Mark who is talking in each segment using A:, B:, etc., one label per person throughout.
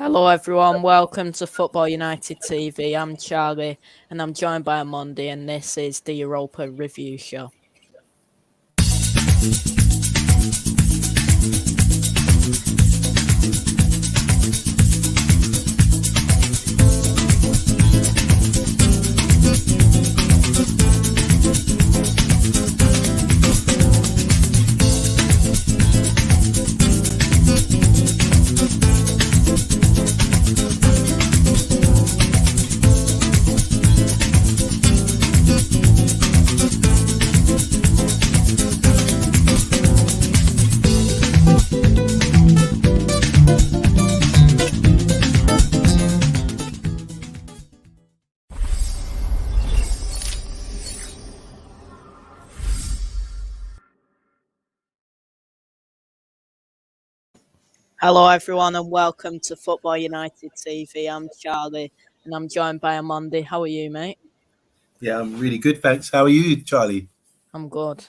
A: Hello, everyone. Welcome to Football United TV. I'm Charlie, and I'm joined by Monday, and this is the Europa Review Show. Hello, everyone, and welcome to Football United TV. I'm Charlie, and I'm joined by Monday. How are you, mate?
B: Yeah, I'm really good, thanks. How are you, Charlie?
A: I'm good.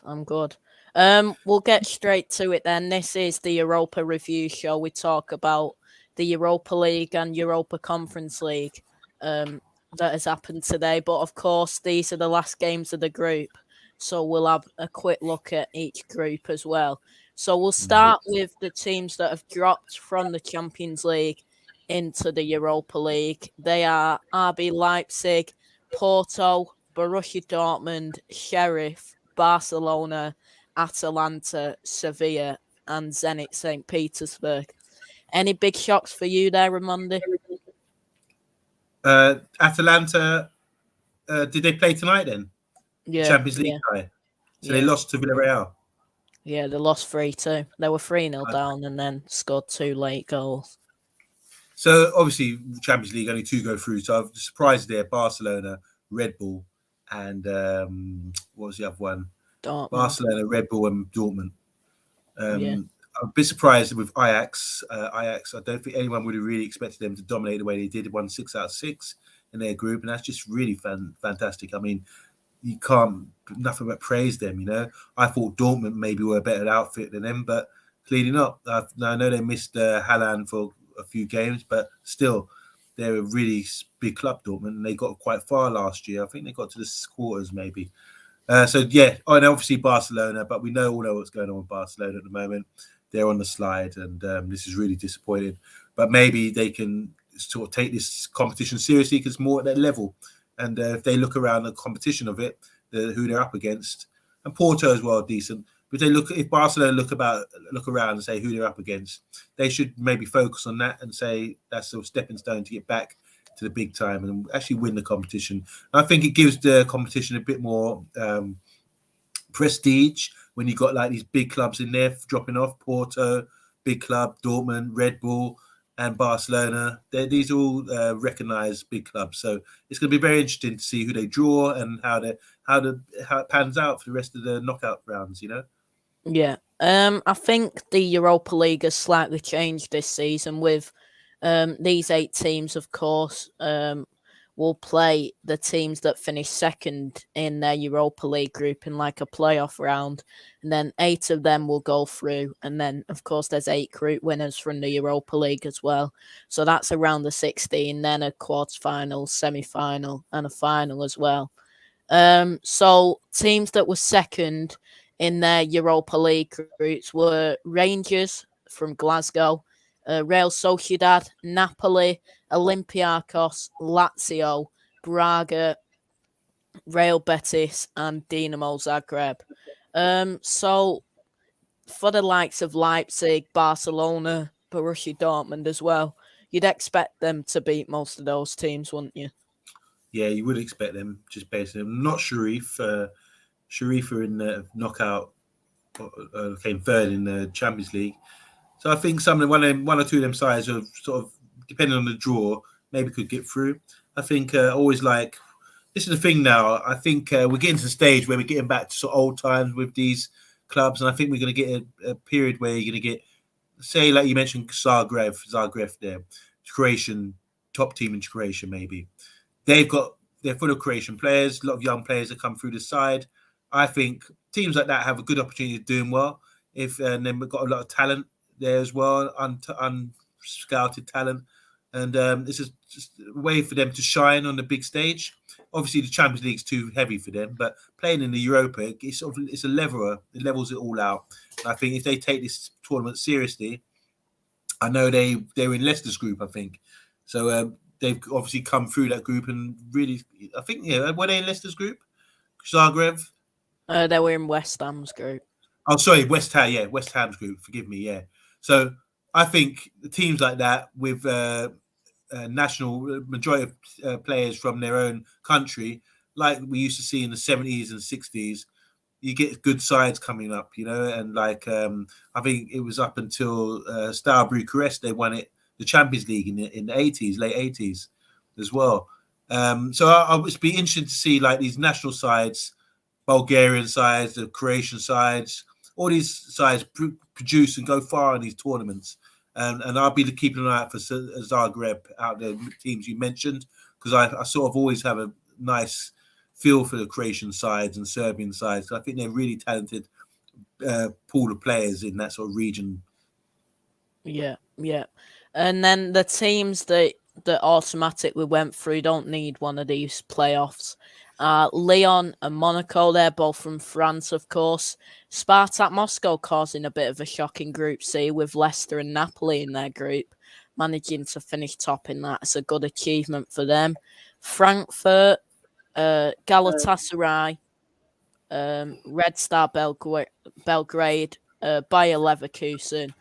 A: We'll get straight to it then. This is the Europa Review Show. We talk about the Europa League and Europa Conference League that has happened today. But of course, these are the last games of the group, so we'll have a quick look at each group as well. So we'll start with the teams that have dropped from the Champions League into the Europa League. They are RB Leipzig, Porto, Borussia Dortmund, Sheriff, Barcelona, Atalanta, Sevilla, and Zenit St. Petersburg. Any big shocks for you there, Ramondi?
B: Atalanta, did they play tonight then?
A: Yeah.
B: Champions League tie. So they lost to Villarreal.
A: Yeah, they lost 3-2. They were 3-0 down and then scored 2 late goals.
B: So obviously, Champions League, only 2 go through. So I'm surprised there. Barcelona, Red Bull, and what was the other one?
A: Dortmund.
B: Barcelona, Red Bull, and Dortmund. I'm a bit surprised with Ajax. Ajax, I don't think anyone would have really expected them to dominate the way they did. Won 6 out of 6 in their group, and that's just really fantastic. I mean, you can't nothing but praise them. You know, I thought Dortmund maybe were a better outfit than them, but clearly not. I know they missed Haaland for a few games, but still, they're a really big club, Dortmund, and they got quite far last year. I think they got to the quarters, maybe. And obviously Barcelona, but we all know what's going on with Barcelona at the moment. They're on the slide, and this is really disappointing. But maybe they can sort of take this competition seriously because more at their level. And if they look around the competition of it, who they're up against, and Porto as well, decent. But if Barcelona look around and say who they're up against, they should maybe focus on that and say that's a stepping stone to get back to the big time and actually win the competition. I think it gives the competition a bit more prestige when you got like these big clubs in there dropping off. Porto, big club, Dortmund, Red Bull, and Barcelona. These are all recognised big clubs. So it's going to be very interesting to see who they draw and how it pans out for the rest of the knockout rounds. You know.
A: Yeah. I think the Europa League has slightly changed this season with these 8 teams, of course, will play the teams that finish second in their Europa League group in like a playoff round. And then 8 of them will go through. And then, of course, there's 8 group winners from the Europa League as well. So that's around the 16, then a quarterfinal, semi-final, and a final as well. So teams that were second in their Europa League groups were Rangers from Glasgow, Real Sociedad, Napoli, Olympiacos, Lazio, Braga, Real Betis, and Dinamo Zagreb. So for the likes of Leipzig, Barcelona, Borussia Dortmund as well, you'd expect them to beat most of those teams, wouldn't you?
B: Yeah, you would expect them just based on them. Not Sheriff. Sheriff are in the knockout, came third in the Champions League. So I think one or two of them sides are sort of, depending on the draw, maybe could get through. I think always like, this is the thing now. I think we're getting to the stage where we're getting back to sort of old times with these clubs. And I think we're going to get a period where you're going to get, say, like you mentioned, Zagreb there, Croatian, top team in Croatia maybe. They're full of Croatian players, a lot of young players that come through the side. I think teams like that have a good opportunity of doing well. And then we've got a lot of talent there as well, unscouted talent. and it's just a way for them to shine on the big stage. Obviously, the Champions League's too heavy for them, but playing in the Europa, it's a leveler. It levels it all out. And I think if they take this tournament seriously, I know they're in Leicester's group, I think. So they've obviously come through that group and really, I think, were they in Leicester's group? Zagreb?
A: They were in West Ham's group.
B: Oh, sorry, West Ham. Yeah, West Ham's group. Forgive me. Yeah. So I think the teams like that with national majority of players from their own country, like we used to see in the 70s and 60s, you get good sides coming up, and like I think it was up until Steaua Bucharest they won the Champions League in the 80s, late 80s as well. So I would be interested to see like these national sides, Bulgarian sides, the Croatian sides, all these sides produce and go far in these tournaments. And I'll be keeping an eye out for Zagreb out there, teams you mentioned, because I sort of always have a nice feel for the Croatian sides and Serbian sides. I think they're really talented pool of players in that sort of region.
A: Yeah. And then the teams that automatically went through don't need one of these playoffs. Lyon and Monaco, they're both from France, of course. Spartak Moscow causing a bit of a shocking Group C with Leicester and Napoli in their group, managing to finish top in that. It's a good achievement for them. Frankfurt, Galatasaray, Red Star Belgrade, Bayer Leverkusen,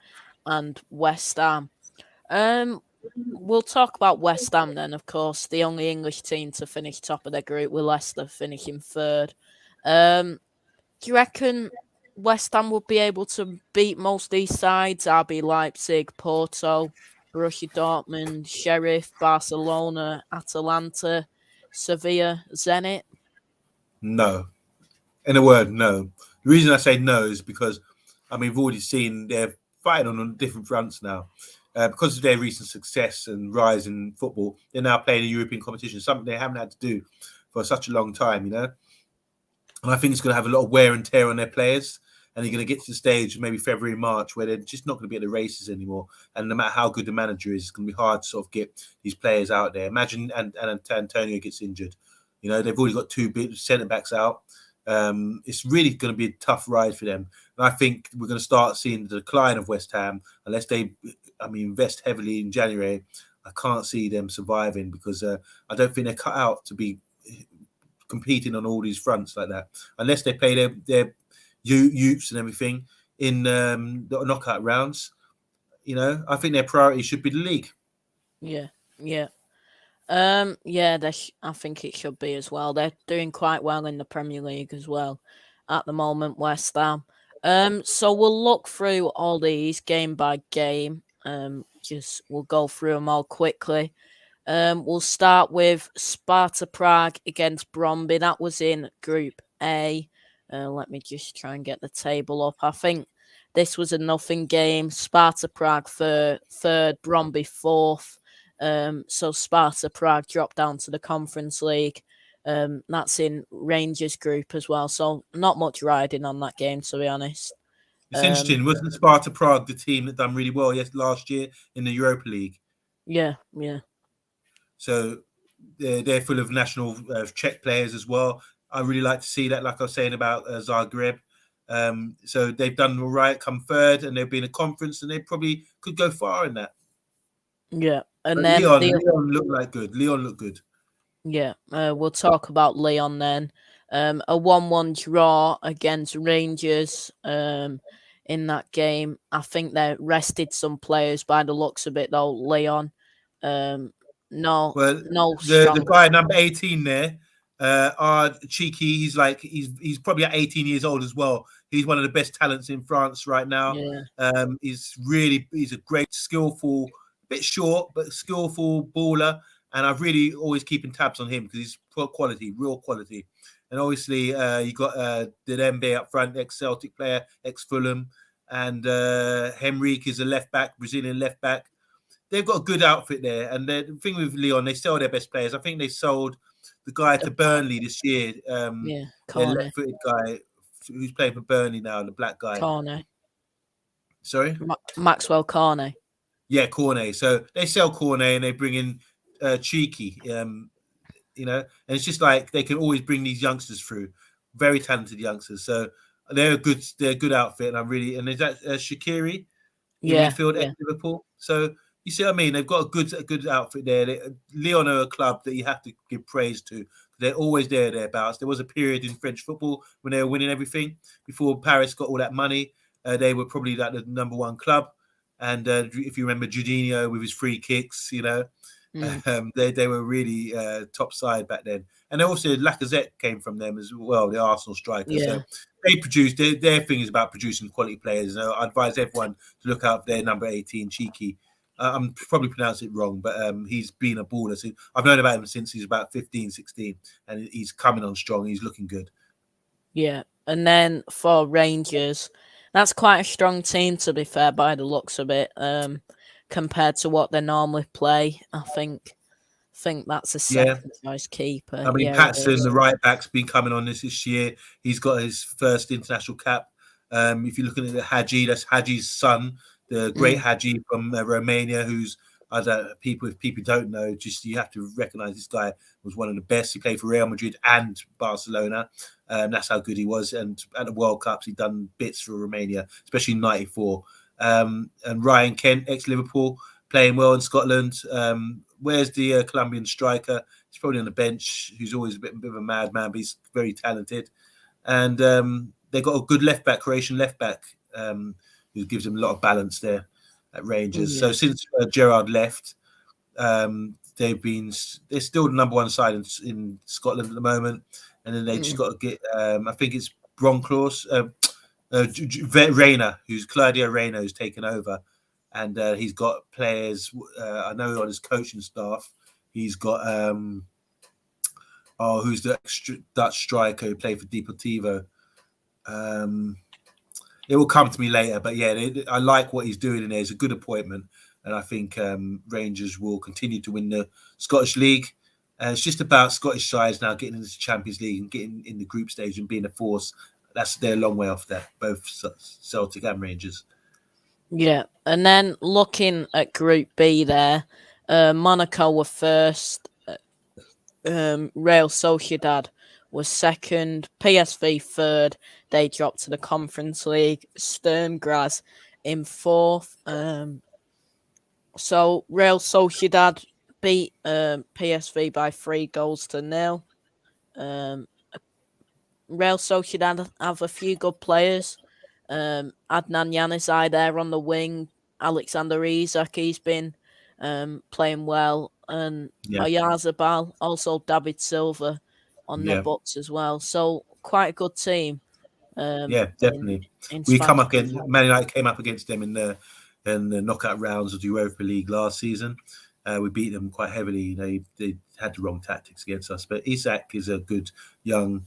A: and West Ham. We'll talk about West Ham then, of course, the only English team to finish top of their group, with Leicester finishing third. Do you reckon West Ham will be able to beat most of these sides? RB Leipzig, Porto, Borussia Dortmund, Sheriff, Barcelona, Atalanta, Sevilla, Zenit?
B: No. In a word, no. The reason I say no is because, we've already seen they're fighting on different fronts now. Because of their recent success and rise in football, they're now playing a European competition, something they haven't had to do for such a long time, And I think it's going to have a lot of wear and tear on their players. And they're going to get to the stage maybe February, March, where they're just not going to be at the races anymore. And no matter how good the manager is, it's going to be hard to sort of get these players out there. Imagine and Antonio gets injured. They've already got two big centre-backs out. It's really going to be a tough ride for them. And I think we're going to start seeing the decline of West Ham unless they invest heavily in January. I can't see them surviving because I don't think they're cut out to be competing on all these fronts like that. Unless they play their youths and everything in the knockout rounds. I think their priority should be the league.
A: Yeah. I think it should be as well. They're doing quite well in the Premier League as well at the moment, West Ham. So we'll look through all these game by game. We'll go through them all quickly. We'll start with Sparta Prague against Brøndby. That was in Group A. Let me just try and get the table up. I think this was a nothing game. Sparta Prague third, Brøndby fourth. So Sparta Prague dropped down to the Conference League. That's in Rangers group as well. So not much riding on that game, to be honest.
B: It's interesting. Wasn't Sparta Prague the team that done really well last year in the Europa League?
A: Yeah.
B: So they're full of national Czech players as well. I really like to see that, like I was saying about Zagreb. So they've done all right, come third, and they've been a conference, and they probably could go far in that.
A: Yeah. And
B: but
A: then
B: Lyon looked good. Lyon looked good.
A: Yeah, we'll talk about Lyon then. A 1-1 draw against Rangers in that game. I think they rested some players by the looks of it, though, Lyon.
B: The guy number 18 there, Cheeky, he's probably at 18 years old as well. He's one of the best talents in France right now.
A: Yeah.
B: He's a great, skillful, bit short, but skillful baller. And I've really always keeping tabs on him because he's quality, real quality. And obviously, you got Dembele up front, ex-Celtic player, ex-Fulham. And Henrique is a left-back, Brazilian left-back. They've got a good outfit there. And the thing with Lyon, they sell their best players. I think they sold the guy to Burnley this year. The left-footed guy who's playing for Burnley now, the black guy.
A: Cornet.
B: Sorry?
A: Maxwell Cornet.
B: Yeah, Cornet. So they sell Cornet and they bring in Cheeky. And it's just like they can always bring these youngsters through, very talented youngsters. So they're a good outfit, and there's that Shaqiri in
A: Yeah,
B: midfield
A: yeah,
B: ex Liverpool. So you see what I mean? They've got a good outfit there. Lyon are a club that you have to give praise to. They're always thereabouts. There was a period in French football when they were winning everything before Paris got all that money. They were probably like the number one club. And if you remember Jorginho with his free kicks, they were really top side back then. And also Lacazette came from them as well, the Arsenal striker.
A: yeah,
B: So they produced their thing is about producing quality players. I advise everyone to look out for their number 18, Cheeky. I'm probably pronouncing it wrong, but he's been a baller. So I've known about him since he's about 15, 16, and he's coming on strong. He's looking good.
A: yeah. And then for Rangers, that's quite a strong team, to be fair, by the looks of it, compared to what they normally play. I think that's a
B: Yeah.
A: second choice keeper.
B: I mean,
A: Yeah, it
B: Patson,
A: is.
B: the right back's been coming on this year. He's got his first international cap. If you're looking at the Hadji, that's Hadji's son, the great Hadji from Romania, who's if people don't know, just you have to recognise this guy was one of the best. He played for Real Madrid and Barcelona. That's how good he was. And at the World Cups, he'd done bits for Romania, especially in '94. And Ryan Kent, ex-Liverpool, playing well in Scotland. Where's the Colombian striker? He's probably on the bench, who's always a bit of a madman, but he's very talented. And they've got a good left back, Croatian left back, who gives them a lot of balance there at Rangers. So since Gerrard left, they're still the number one side in Scotland at the moment. And then they just got to get, I think it's Bronclaws, Rayner, Claudio Rayner, who's taken over. And he's got players, I know on his coaching staff, he's got, who's the Dutch striker who played for Deportivo? It will come to me later, but yeah, I like what he's doing in there. It's a good appointment. And I think Rangers will continue to win the Scottish League. It's just about Scottish sides now getting into the Champions League and getting in the group stage and being a force. They're a long way off that, both Celtic and Rangers.
A: Yeah, and then looking at Group B there, Monaco were first, Real Sociedad was second, PSV third. They dropped to the Conference League. Sturm Graz in fourth. So Real Sociedad beat PSV by 3-0. Real Sociedad have a few good players. Adnan Januzaj there on the wing. Alexander Isak, he's been playing well. And Oyarzabal, also David Silva on their books as well. So quite a good team.
B: Definitely. We come up against Man United came up against them in the knockout rounds of the Europa League last season. We beat them quite heavily. They had the wrong tactics against us. But Isak is a good young,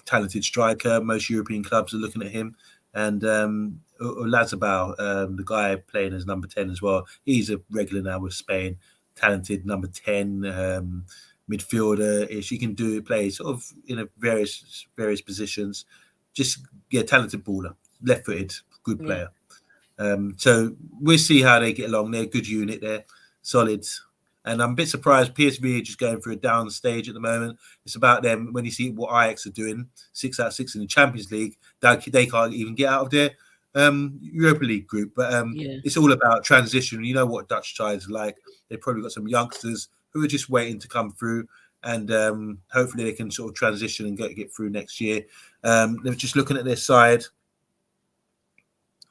B: talented striker. Most European clubs are looking at him. And Lazabal, the guy playing as number 10 as well, he's a regular now with Spain. Talented number 10 midfielder. He can play sort of in a various positions. Just talented baller, left-footed, good player. So we'll see how they get along. They're a good unit there, solid. And I'm a bit surprised PSV are just going through a down stage at the moment. It's about them. When you see what Ajax are doing, 6 out of 6 in the Champions League, they can't even get out of their Europa League group. But it's all about transition. You know what Dutch sides are like. They've probably got some youngsters who are just waiting to come through. And hopefully they can sort of transition and get through next year. They're just looking at their side.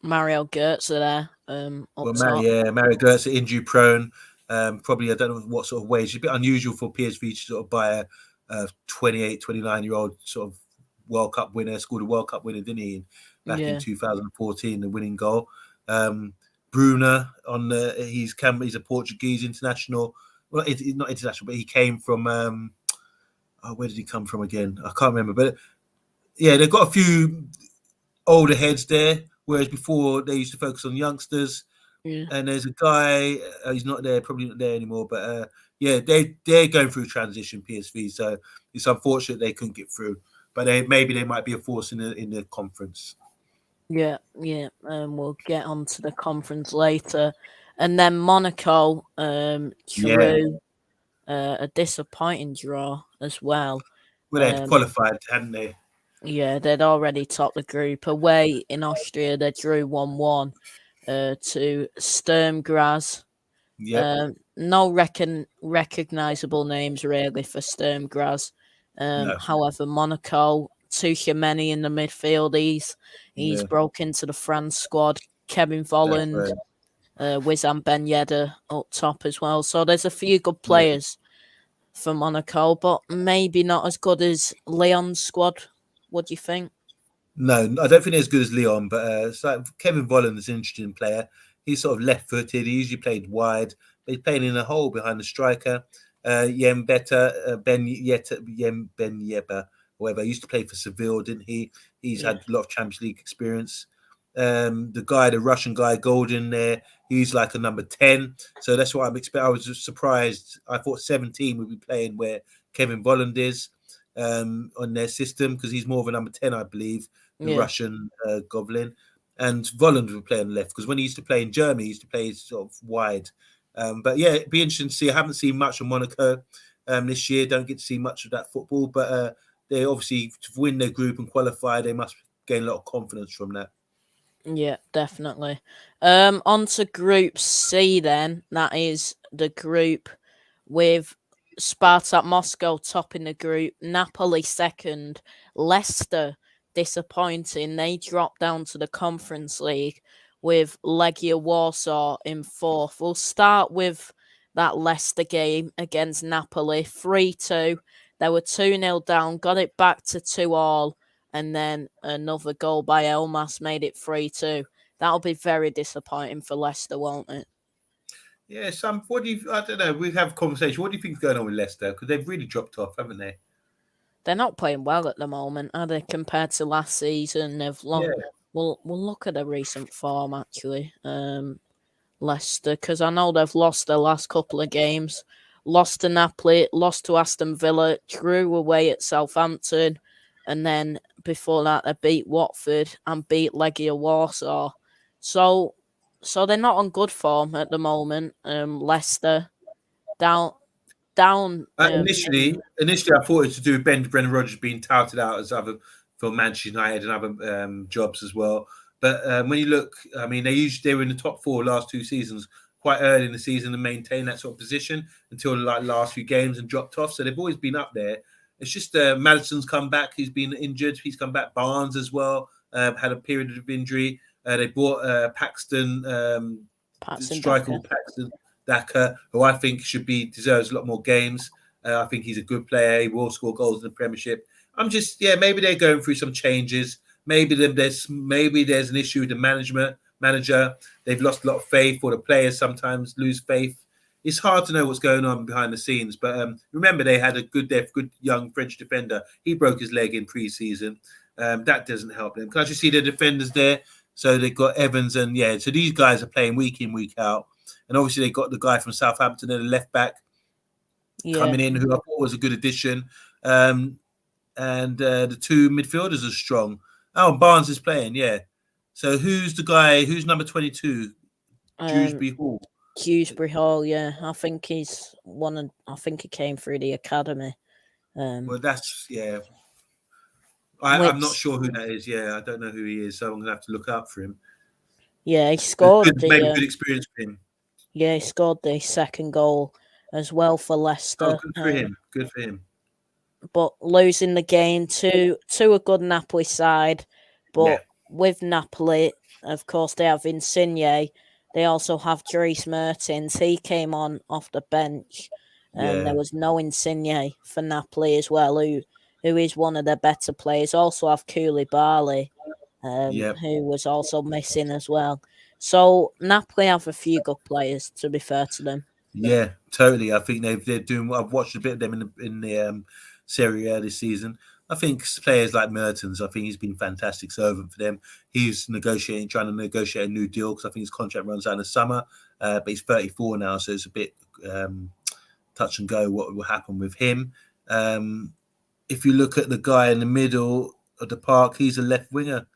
A: Mario Götze there.
B: Mario Götze, injury prone. Probably, I don't know what sort of wage. It's a bit unusual for PSV to sort of buy a 28, 29-year-old sort of World Cup winner, scored a World Cup winner, didn't he? Back in 2014, the winning goal. Bruna, he's a Portuguese international. Well, not international, but he came from, where did he come from again? I can't remember. But yeah, they've got a few older heads there, whereas before they used to focus on youngsters.
A: Yeah.
B: And there's a guy, he's not there, probably not there anymore, but they're going through transition, PSV, so it's unfortunate they couldn't get through, but maybe they might be a force in the conference.
A: Yeah, we'll get on to the conference later. And then Monaco
B: Yeah.
A: drew a disappointing draw as well.
B: Well, they'd qualified, hadn't they?
A: Yeah, they'd already topped the group. Away in Austria, they drew 1-1 to Sturm Graz.
B: Yep.
A: No recognisable names really for Sturm Graz.
B: No.
A: However, Monaco, Tuchemeni in the midfield, he's
B: Yeah.
A: broke into the France squad. Kevin
B: That's
A: Volland,
B: right.
A: Wissam Ben Yedder up top as well. So there's a few good
B: Yeah.
A: players for Monaco, but maybe not as good as Lyon's squad. What do you think?
B: No, I don't think they're as good as Leon, but it's like Kevin Volland is an interesting player. He's sort of left-footed. He usually played wide, but he's playing in a hole behind the striker. Yem Beta, Yem Ben Yeba, whoever. He used to play for Seville, didn't he? He's had a lot of Champions League experience. The Russian guy, Golden there, he's like a number 10. So that's what I'm expecting. I was just surprised. I thought 17 would be playing where Kevin Volland is on their system because he's more of a number 10, I believe, the Russian Goblin. And Volland would play on the left because when he used to play in Germany, he used to play sort of wide. But yeah, it'd be interesting to see. I haven't seen much of Monaco this year. Don't get to see much of that football, but they obviously, to win their group and qualify, they must gain a lot of confidence from that.
A: Yeah, definitely. On to Group C then. That is the group with Spartak Moscow topping the group, Napoli second, Leicester disappointing. They dropped down to the Conference League with Legia Warsaw in fourth. We'll start with that Leicester game against Napoli, 3-2. They were 2-0 down, got it back to 2-2. And then another goal by Elmas made it 3-2. That'll be very disappointing for Leicester, won't it?
B: Yeah, I don't know. We have a conversation. What do you think is going on with Leicester? Because they've really dropped off, haven't they?
A: They're not playing well at the moment, are they? Compared to last season, they've lost.
B: Yeah.
A: We'll look at the recent form actually. Leicester, because I know they've lost their last couple of games. Lost to Napoli, lost to Aston Villa, drew away at Southampton, and then before that they beat Watford and beat Legia Warsaw. So they're not on good form at the moment. Leicester down.
B: Initially, I thought it was to do with Brendan Rodgers being touted out as other for Manchester United and other jobs as well. But when you look, I mean, they were in the top four last two seasons, quite early in the season, and maintained that sort of position until like last few games and dropped off. So they've always been up there. It's just Madison's come back. He's been injured. He's come back. Barnes as well had a period of injury. They bought Paxton, striker called Paxton Daka, who I think deserves a lot more games. I think he's a good player. He will score goals in the Premiership. Maybe they're going through some changes. Maybe there's an issue with the manager. They've lost a lot of faith, or the players sometimes lose faith. It's hard to know what's going on behind the scenes. But remember, they had a good young French defender. He broke his leg in pre-season. That doesn't help them. Can't you see the defenders there? So they've got Evans and so these guys are playing week in, week out. And obviously they got the guy from Southampton, the left back, coming in, who I thought was a good addition. And the two midfielders are strong. Oh, Barnes is playing, yeah. So who's the guy? Who's number 22? Dewsbury Hall.
A: Dewsbury Hall, yeah. I think he's I think he came through the academy.
B: Well, that's I'm not sure who that is. Yeah, I don't know who he is, so I'm gonna have to look up for him.
A: Yeah, he scored.
B: Maybe good experience for him.
A: Yeah, he scored the second goal as well for Leicester.
B: Oh, good for him. Good for him.
A: But losing the game to a good Napoli side. But with Napoli, of course, they have Insigne. They also have Dries Mertens. He came on off the bench. And there was no Insigne for Napoli as well, who is one of their better players. Also have Koulibaly, who was also missing as well. So Napoli have a few good players, to be fair to them.
B: Yeah, totally. I think they're doing. I've watched a bit of them in the Serie A this season. I think players like Mertens, I think he's been fantastic servant for them. He's trying to negotiate a new deal because I think his contract runs out in the summer. But he's 34 now, so it's a bit touch and go what will happen with him. If you look at the guy in the middle of the park, he's a left winger.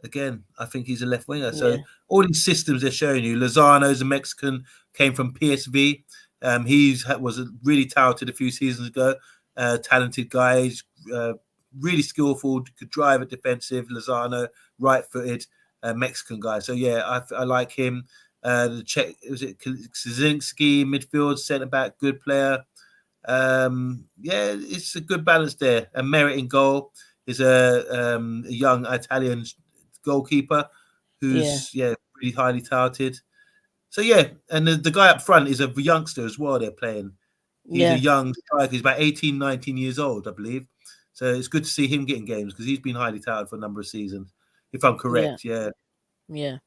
B: Again, I think he's a left winger. So
A: Yeah,
B: all these systems they're showing you. Lozano's a Mexican, came from PSV. Was really talented a few seasons ago. Talented guy, really skillful, could drive it defensive. Lozano, right-footed, Mexican guy. So yeah, I like him. The Czech, was it Kaczynski, midfield, centre back, good player. Yeah, it's a good balance there. And Merit in goal is a young Italian goalkeeper
A: yeah,
B: who's really highly touted. So yeah, and the guy up front is a youngster as well. They're playing. He's a
A: yeah,
B: young striker. He's about 18, 19 years old, I believe. So it's good to see him getting games because he's been highly touted for a number of seasons. If I'm
A: yeah,
B: correct, yeah.
A: yeah.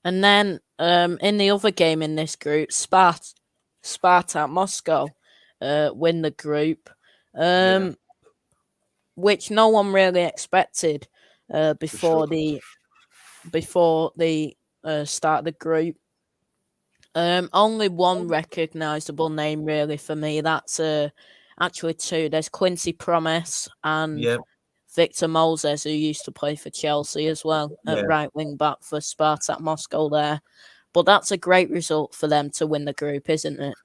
A: And then in the other game in this group, Spartak Moscow win the group,
B: Yeah,
A: which no one really expected
B: for sure.
A: before the start of the group. Only one recognisable name really for me. That's actually two. There's Quincy Promes and
B: Yeah,
A: Victor Moses, who used to play for Chelsea as well at
B: yeah.
A: right wing back for Spartak Moscow there. But that's a great result for them to win the group, isn't it?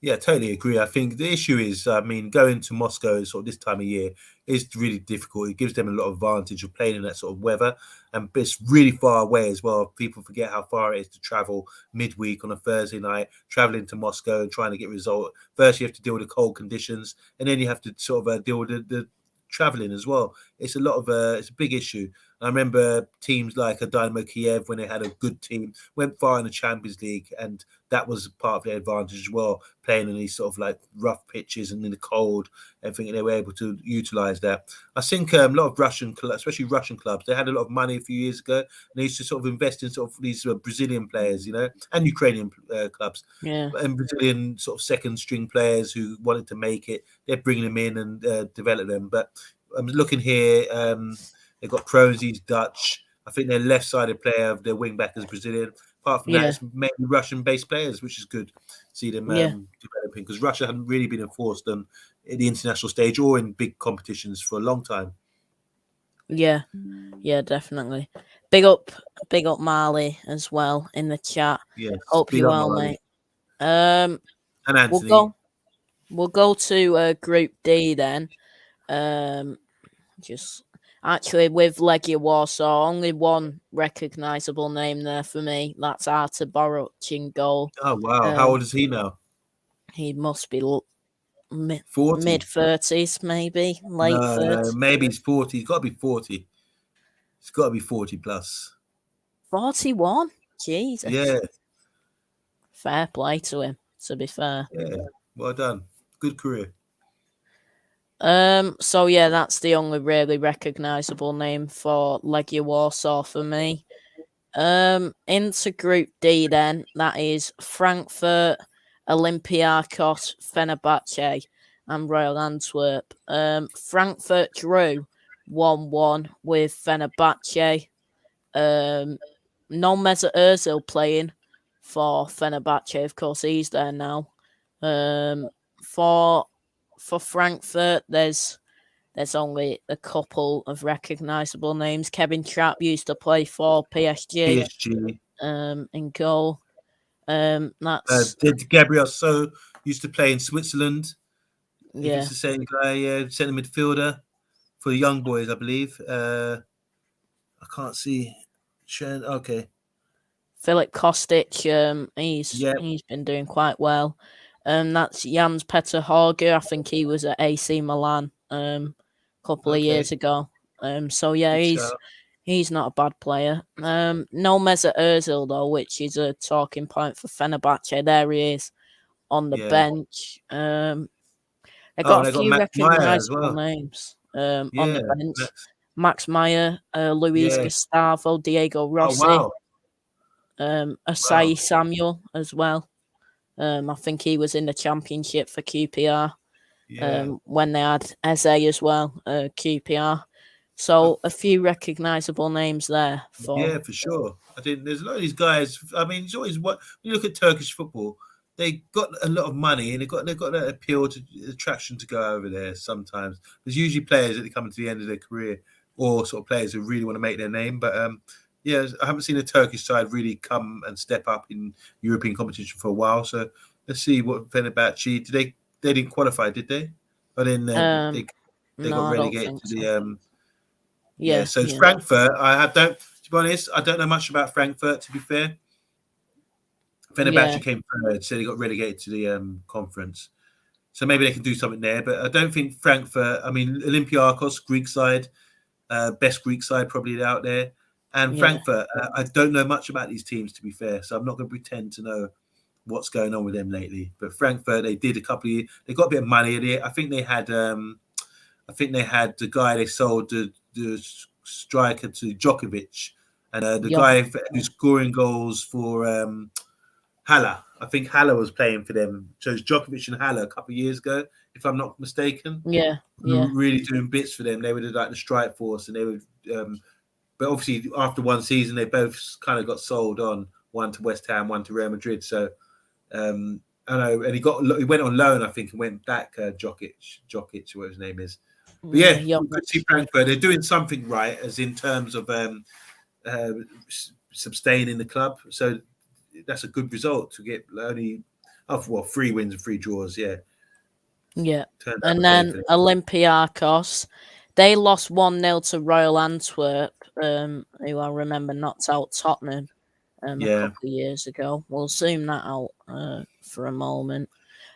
B: Yeah, totally agree. I think the issue is, I mean, going to Moscow sort of this time of year is really difficult. It gives them a lot of advantage of playing in that sort of weather, and it's really far away as well. People forget how far it is to travel midweek on a Thursday night, traveling to Moscow and trying to get a result. First, you have to deal with the cold conditions, and then you have to sort of deal with the traveling as well. It's a lot of it's a big issue. I remember teams like a Dynamo Kiev, when they had a good team, went far in the Champions League, and that was part of their advantage as well, playing in these sort of like rough pitches and in the cold, and thinking they were able to utilize that. I think a lot of Russian, especially Russian clubs, they had a lot of money a few years ago, and they used to sort of invest in sort of these Brazilian players, and Ukrainian clubs,
A: Yeah,
B: and Brazilian sort of second string players who wanted to make it. They're bringing them in and develop them. But I'm looking here. They've got Kroos, he's Dutch. I think their left-sided player, their wing-back is Brazilian. Apart from that,
A: yeah,
B: it's mainly Russian-based players, which is good. See them
A: yeah,
B: developing, because Russia hadn't really been enforced on the international stage or in big competitions for a long time.
A: yeah, yeah, definitely. Big up Marley as well in the chat.
B: Yes,
A: Hope
B: big
A: you
B: up
A: well,
B: Marley
A: mate. Um,
B: and
A: we'll
B: Anthony.
A: go. We'll go to Group D then. Um, just actually with Legia Warsaw, only one recognisable name there for me. That's Artur Boruc in goal.
B: Oh wow, how
A: Um,
B: old is he now?
A: he must be
B: 40.
A: mid-30s, maybe late
B: No,
A: 30s.
B: maybe he's 40. He's got to be 40. He's got to be 40 plus.
A: 41. Jesus,
B: Yeah,
A: fair play to him. To be fair.
B: yeah. Well done. Good career.
A: So yeah, that's the only really recognisable name for Legia Warsaw for me. Into Group D then, that is Frankfurt, Olympiacos, Fenerbahce, and Royal Antwerp. Frankfurt drew 1-1 with Fenerbahce. No Mesut Ozil playing for Fenerbahce, of course he's there now. For Frankfurt, there's only a couple of recognisable names. Kevin Trapp used to play for PSG.
B: PSG.
A: In goal. That's
B: Did Gabriel So used to play in Switzerland? If
A: yeah.
B: it's the same guy, centre midfielder for the young boys, I believe. I can't see. Okay.
A: Philip Kostic.
B: Yeah.
A: He's been doing quite well. That's Jans Petter Hauge. I think he was at AC Milan a couple of
B: Okay.
A: years ago. So yeah,
B: Good shout.
A: he's not a bad player. No Mesut Ozil though, which is a talking point for Fenerbahce. There he is on the
B: Yeah.
A: bench. They
B: Oh,
A: got a
B: and they got
A: few
B: Matt Meyer as
A: recognisable
B: well.
A: names on the
B: Yeah.
A: bench. Max Meyer, Luis
B: Yeah.
A: Gustavo, Diego
B: Oh
A: Rossi,
B: wow. Wow.
A: Asai Samuel as well. I think he was in the championship for QPR
B: Yeah.
A: when they had Eze as well, QPR. So a few recognisable names there
B: Yeah,
A: for
B: for sure. I think there's a lot of these guys. I mean, it's always what when you look at Turkish football, they got a lot of money and they've got that appeal to attraction to go over there. Sometimes there's usually players that come to the end of their career or sort of players who really want to make their name. But yeah, I haven't seen a Turkish side really come and step up in European competition for a while. So let's see what Fenerbahce did. They didn't qualify, did they? But then they
A: No,
B: got
A: I don't
B: relegated
A: think
B: to
A: so.
B: the
A: Yeah.
B: So it's Frankfurt. To be honest, I don't know much about Frankfurt. To be fair, Fenerbahce came third, so they got relegated to the conference. So maybe they can do something there. But I don't think Frankfurt. I mean, Olympiacos, Greek side, best Greek side probably out there, and Frankfurt. I don't know much about these teams, to be fair. So I'm not going to pretend to know what's going on with them lately. But Frankfurt, they did a couple of years. They got a bit of money. I think they had. I think they had the guy they sold the striker to Djokovic, and the guy who's scoring goals for Haller. I think Haller was playing for them. So it's Djokovic and Haller a couple of years ago, if I'm not mistaken.
A: Yeah.
B: Really doing bits for them. They were like the strike force, and they would. But obviously, after one season, they both kind of got sold on. One to West Ham, one to Real Madrid. So I know, and he went on loan, I think, and went back. Djokic, whatever his name is. But yeah, good to see Frankfurt. They're doing something right, as in terms of sustaining the club. So that's a good result to get only 3 wins and 3 draws. Yeah.
A: And then Olympiacos, they lost 1-0 to Royal Antwerp, who I remember knocked out Tottenham a couple of years ago. We'll zoom that out for a moment.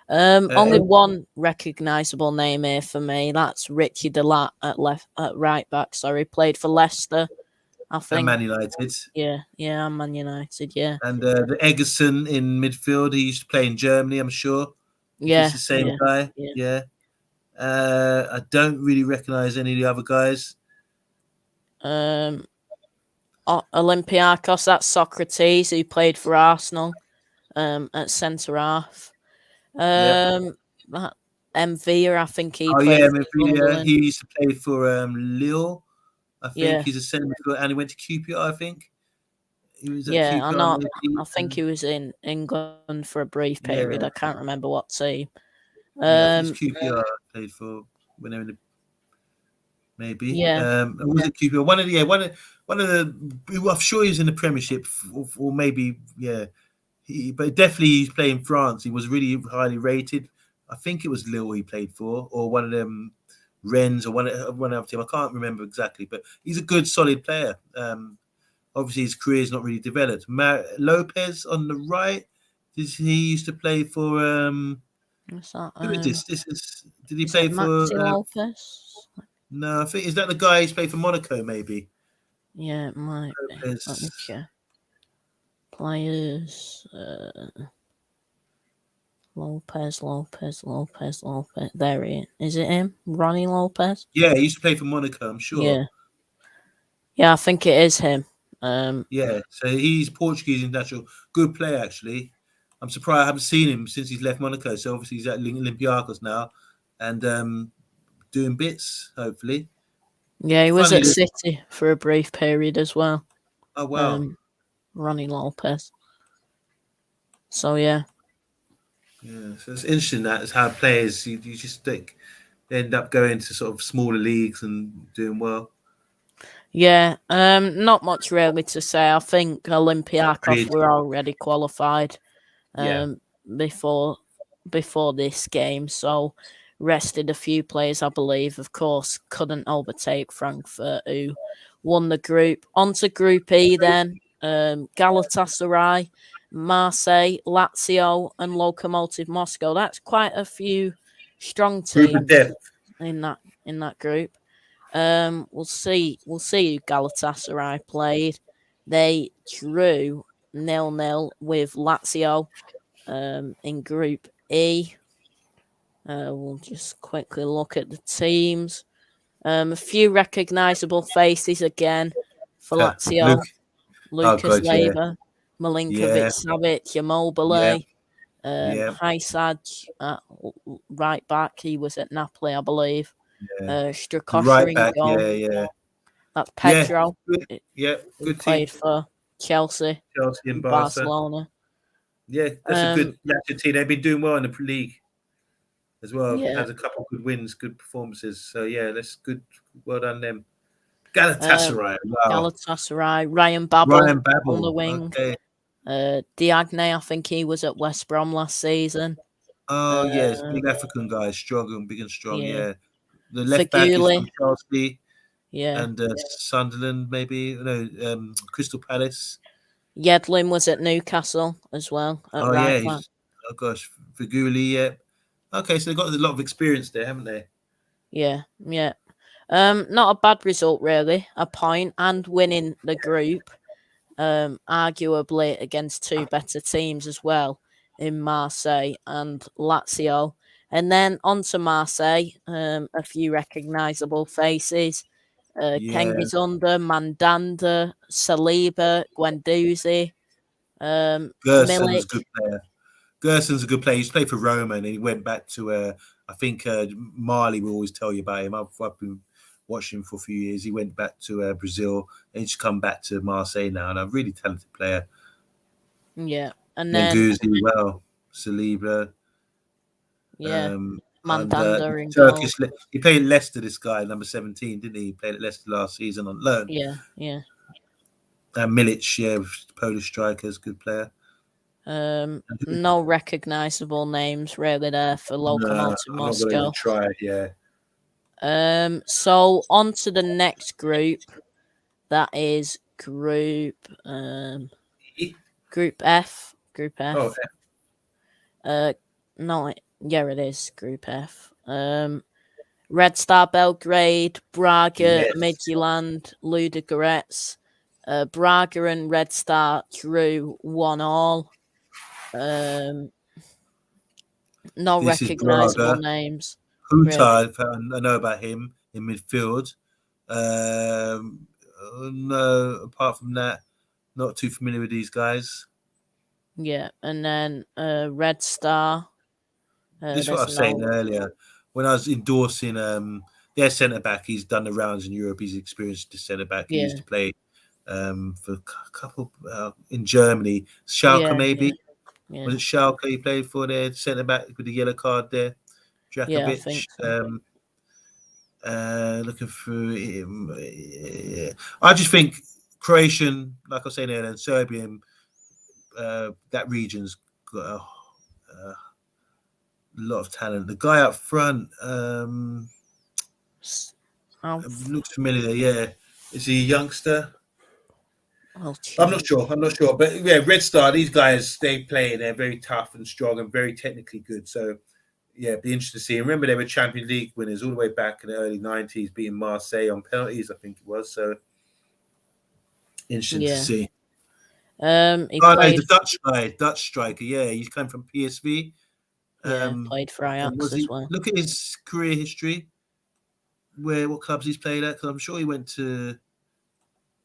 A: Only one recognisable name here for me. That's Richie Delat at right back. Sorry, played for Leicester, I think.
B: And Man United.
A: Yeah, Man United. Yeah.
B: And the Egerson in midfield. He used to play in Germany, I'm sure.
A: Yeah,
B: it's the same guy. Yeah. I don't really recognise any of the other guys.
A: Olympiacos. That's Socrates, who played for Arsenal. At centre half. Mvia, I think he played for Sunderland.
B: He used to play for Lille. I think he's a centre midfielder, and he went to QPR, I think. He was at QPR.
A: I think he was in England for a brief period. I can't remember what team.
B: I think it's QPR played for when they were in the maybe. Was it QPR? One of the I'm sure he was in the Premiership, or maybe but definitely he's playing in France. He was really highly rated. I think it was Lille he played for, or one of them Rennes, or one other team. I can't remember exactly, but he's a good, solid player. Obviously, his career's not really developed. Lopez on the right. He used to play for.
A: What's that?
B: Who is this? Did he play for
A: Lopez?
B: No, I think is that the guy who's played for Monaco? Maybe.
A: Yeah, it might
B: Lopez.
A: be. Let me check. Players. Lopez. There he is. Is it him? Ronnie Lopez?
B: Yeah, he used to play for Monaco, I'm sure.
A: Yeah, I think it is him.
B: So he's Portuguese international. Good player, actually. I'm surprised I haven't seen him since he's left Monaco. So obviously he's at Olympiacos now and doing bits, hopefully.
A: Yeah, he was at City for a brief period as well.
B: Oh, wow.
A: Ronnie Lopez. So, yeah.
B: Yeah, so it's interesting that it's how players, you just think they end up going to sort of smaller leagues and doing well.
A: Yeah, not much really to say. I think Olympiacos were already qualified before this game, so rested a few players, I believe. Of course, couldn't overtake Frankfurt, who won the group. On to Group E then. Galatasaray, Marseille, Lazio, and Lokomotiv Moscow. That's quite a few strong teams in that group. We'll see who Galatasaray played. They drew 0-0 with Lazio in Group E. We'll just quickly look at the teams. A few recognisable faces again for Lazio. Lucas Leiva, Milinkovic, Savic, Immobile, Hysaj at right back. He was at Napoli, I believe. Strakosha in goal. That's Pedro.
B: Good
A: played for Chelsea
B: and
A: Barcelona.
B: Yeah, that's a good team. They've been doing well in the league as well.
A: Yeah.
B: Has a couple of good wins, good performances. So yeah, that's good. Well done them. Galatasaray. Wow.
A: Galatasaray, Ryan Babel
B: Ryan
A: on the
B: Babel.
A: wing.
B: Okay.
A: Diagne, I think he was at West Brom last season.
B: Oh yes, big African guy, big and strong. Yeah. The left back is from
A: Figuli,
B: Chelsea
A: yeah.
B: and Sunderland, maybe. No, Crystal Palace.
A: Yedlin was at Newcastle as well at
B: Oh
A: right
B: yeah,
A: back.
B: oh gosh, Figuli. Yeah. Okay, so they've got a lot of experience there, haven't they?
A: Yeah. Not a bad result really. A point and winning the group. Arguably against two better teams as well in Marseille and Lazio. And then on to Marseille, a few recognisable faces.
B: Yeah.
A: Kengizunda, Mandanda, Saliba, Guendouzi,
B: Gerson's a
A: Milik.
B: good player. Gerson's a good player. He's played for Roma and he went back to, I think Marley will always tell you about him. I've been watching him for a few years. He went back to Brazil and he's come back to Marseille now, and a really talented player.
A: Yeah, and then
B: Guendouzi, well, Saliba.
A: yeah,
B: And
A: Mandanda in goal.
B: Turkish. He played at Leicester. This guy, number 17, didn't he? He played at Leicester last season on loan.
A: Yeah.
B: And Milic, yeah, Polish strikers, good player.
A: No recognisable names really there for Lokomotiv
B: I'm not
A: Moscow.
B: going to even try it, yeah.
A: So on to the next group. That is group F. Group F.
B: Oh,
A: No, yeah, it is Group F. Red Star Belgrade, Braga,
B: yes.
A: Midtjylland, Ludogorets. Braga and Red Star drew 1-1. No
B: This
A: recognisable names.
B: Huta, I know about him in midfield. No, apart from that, not too familiar with these guys.
A: Yeah, and then Red Star.
B: This is what I was saying earlier. When I was endorsing their centre back, he's done the rounds in Europe. He's experienced the centre back. He used to play for a couple in Germany. Schalke, maybe.
A: Yeah.
B: Was it Schalke he played for their centre back with the yellow card there? Drakovic.
A: Yeah, I think so.
B: Looking through him. Yeah. I just think Croatian, like I was saying earlier, and Serbian, that region's got a lot of talent. The guy up front looks familiar. Yeah, is he a youngster? I'm not sure. But yeah, Red Star. These guys, they play. They're very tough and strong and very technically good. So yeah, be interesting to see. Remember, they were Champions League winners all the way back in the early 90s, beating Marseille on penalties, I think it was. So interesting to see.
A: The
B: Dutch striker. Yeah, he's come from PSV.
A: Played for Ajax as well.
B: Look at his career history. What clubs he's played at? Because I'm sure he went to.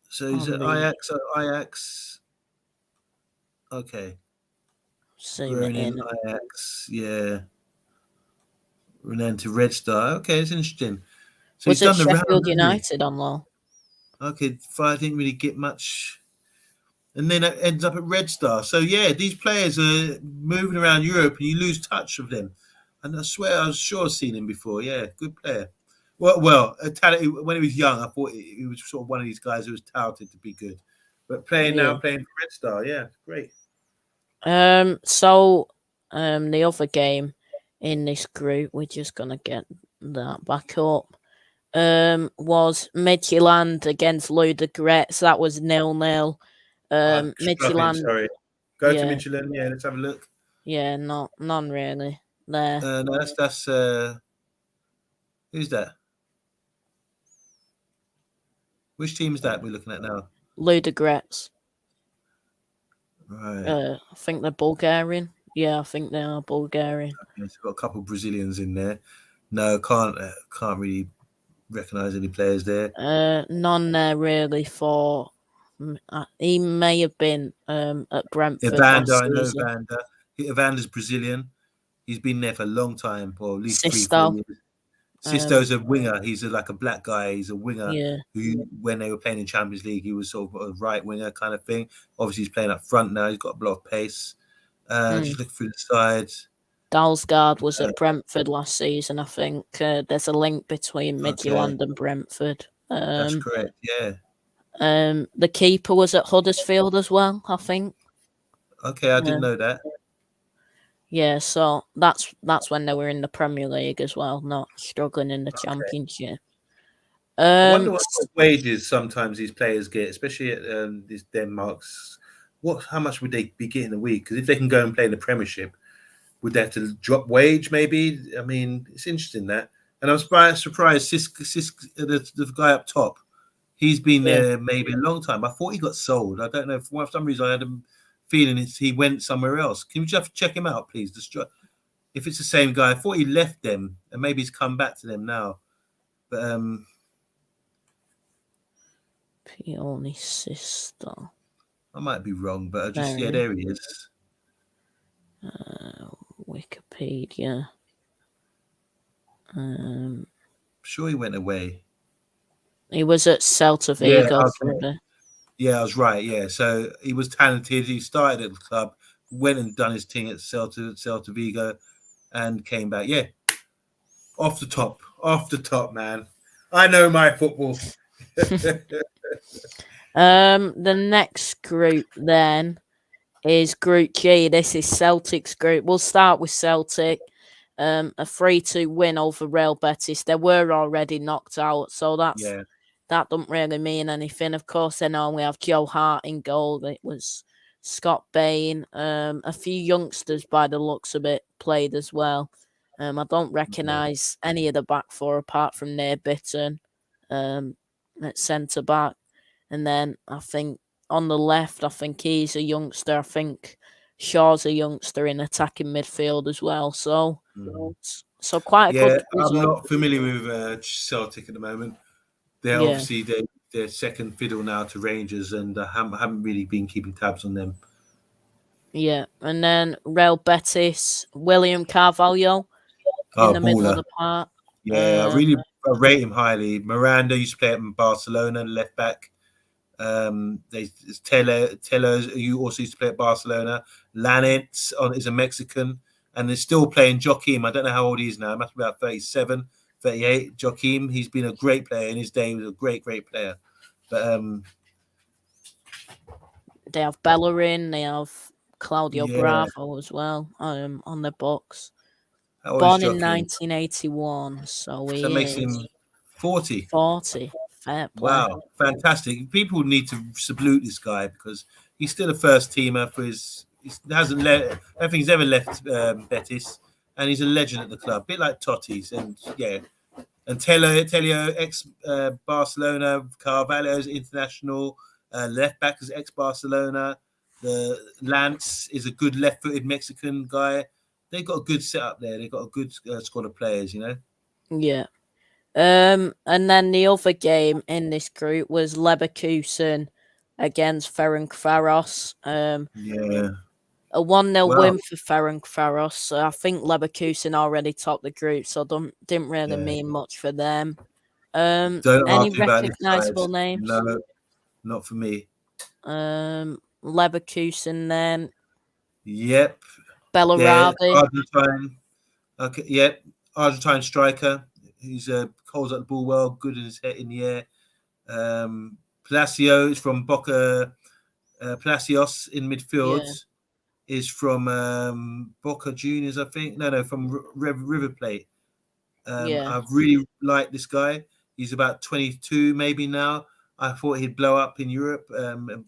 B: So he's at Ajax. Okay.
A: In
B: Ajax. Yeah. And then to Red Star. Okay, it's interesting. So
A: was it Sheffield United on loan?
B: Okay, I didn't really get much. And then it ends up at Red Star. So, yeah, these players are moving around Europe and you lose touch of them. And I swear I was sure I've seen him before. Yeah, good player. Well, when he was young, I thought he was sort of one of these guys who was touted to be good. But playing for Red Star, yeah, great.
A: So the other game in this group, we're just going to get that back up, was Midtjylland against Ludogorets. That was 0-0. Midtjylland.
B: Sorry. Go to Midtjylland. Yeah, let's have a look.
A: Yeah, none really there.
B: No, that's who's that? Which team is that we're looking at now?
A: Ludogorets.
B: Right.
A: I think they're Bulgarian. Yeah, I think they are Bulgarian.
B: Okay, it's got a couple of Brazilians in there. No, can't really recognise any players there.
A: None there really for. He may have been at Brentford.
B: Evander, I know Evander. Evander's Brazilian. He's been there for a long time, or at least 3-4 years. Sisto's a winger. He's like a black guy. He's a winger who, when they were playing in Champions League, he was sort of a right winger kind of thing. Obviously, he's playing up front now. He's got a lot of pace. Just look through the sides.
A: Dalsgaard was at Brentford last season, I think. There's a link between Midtjylland and Brentford.
B: That's correct. Yeah.
A: The keeper was at Huddersfield as well, I think.
B: Okay, I didn't know that.
A: Yeah, so that's when they were in the Premier League as well, not struggling in the Championship.
B: I wonder what sort of wages sometimes these players get, especially at these Denmark's. How much would they be getting a week? Because if they can go and play in the Premiership, would they have to drop wage? Maybe. I mean, it's interesting that. And I'm surprised. The guy up top, he's been there maybe a long time. I thought he got sold. I don't know. For some reason, I had a feeling he went somewhere else. Can you just check him out, please? If it's the same guy, I thought he left them, and maybe he's come back to them now. But
A: Peony's sister.
B: I might be wrong, but there he is.
A: Wikipedia.
B: Sure he went away.
A: He was at Celta Vigo.
B: I was right. Yeah, so he was talented. He started at the club, went and done his thing at Celta Vigo, and came back. Yeah, off the top, man. I know my football.
A: The next group then is Group G. This is Celtic's group. We'll start with Celtic. A 3-2 win over Real Betis. They were already knocked out, so that doesn't really mean anything. Of course, then we have Joe Hart in goal. It was Scott Bain. A few youngsters, by the looks of it, played as well. I don't recognise any of the back four apart from Nair Bitton at centre back. And then I think on the left, I think he's a youngster. I think Shaw's a youngster in attacking midfield as well. So quite a good result.
B: I'm not familiar with Celtic at the moment. They're obviously they're second fiddle now to Rangers, and I haven't really been keeping tabs on them.
A: Yeah, and then Real Betis, William Carvalho in the middle of the park.
B: Yeah, I rate him highly. Miranda used to play at Barcelona, left back. There's Teller, who also used to play at Barcelona. Lanitz is a Mexican, and they're still playing Joaquim. I don't know how old he is now. He must be about 37, 38. Joaquim, he's been a great player in his day. He was a great player. But
A: they have Bellerin, they have Claudio Bravo as well on the box. Born in 1981, so he
B: makes him 40.
A: 40. Fair play.
B: Wow, fantastic! People need to salute this guy because he's still a first teamer for his. He hasn't left. I don't think he's ever left Betis, and he's a legend at the club, a bit like Totti's. And Telio ex Barcelona, Carvalho's international left back is ex Barcelona. The Lance is a good left-footed Mexican guy. They've got a good setup there. They've got a good squad of players, you know.
A: Yeah. And then the other game in this group was Leverkusen against Ferencvaros. A 1-0 win for Ferencvaros. So I think Leverkusen already topped the group, so didn't really mean much for them. Any recognisable names?
B: No, not for me.
A: Leverkusen then.
B: Yep.
A: Bellarabi.
B: Argentine. Okay. Yep. Argentine striker. He's holds up the ball well, good in his head in the air. Palacio is from Boca. Palacios in midfield is from Boca Juniors, I think. No, from River Plate. I've really liked this guy. He's about 22, maybe now. I thought he'd blow up in Europe and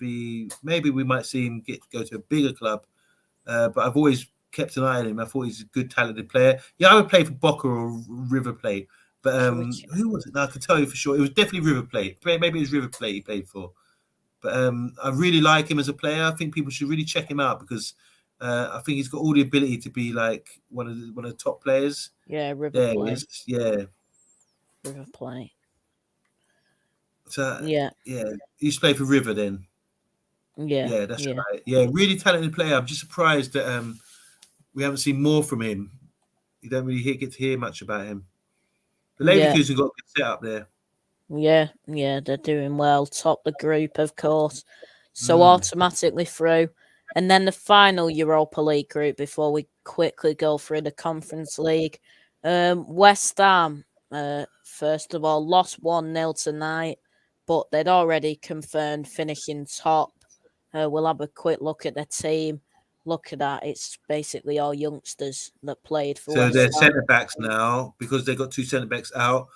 B: maybe we might see him go to a bigger club. But I've always kept an eye on him. I thought he's a good, talented player. Yeah, I would play for Boca or River Plate. But who was it? No, I can tell you for sure. It was definitely River Plate. Maybe it was River Plate he played for. But I really like him as a player. I think people should really check him out because I think he's got all the ability to be like one of the top players.
A: Yeah, River Plate.
B: River
A: Plate.
B: So he used to play for River then. Yeah, that's right. Yeah, really talented player. I'm just surprised that we haven't seen more from him. You don't really get to hear much about him. The Leverkusen got a good setup there.
A: Yeah, they're doing well. Top the group, of course. So automatically through. And then the final Europa League group before we quickly go through the Conference League. West Ham first of all, lost 1-0 tonight, but they'd already confirmed finishing top. We'll have a quick look at the team. Look at that. It's basically all youngsters that played for
B: So
A: West
B: they're
A: Ham.
B: centre backs now because they got 2 centre backs out.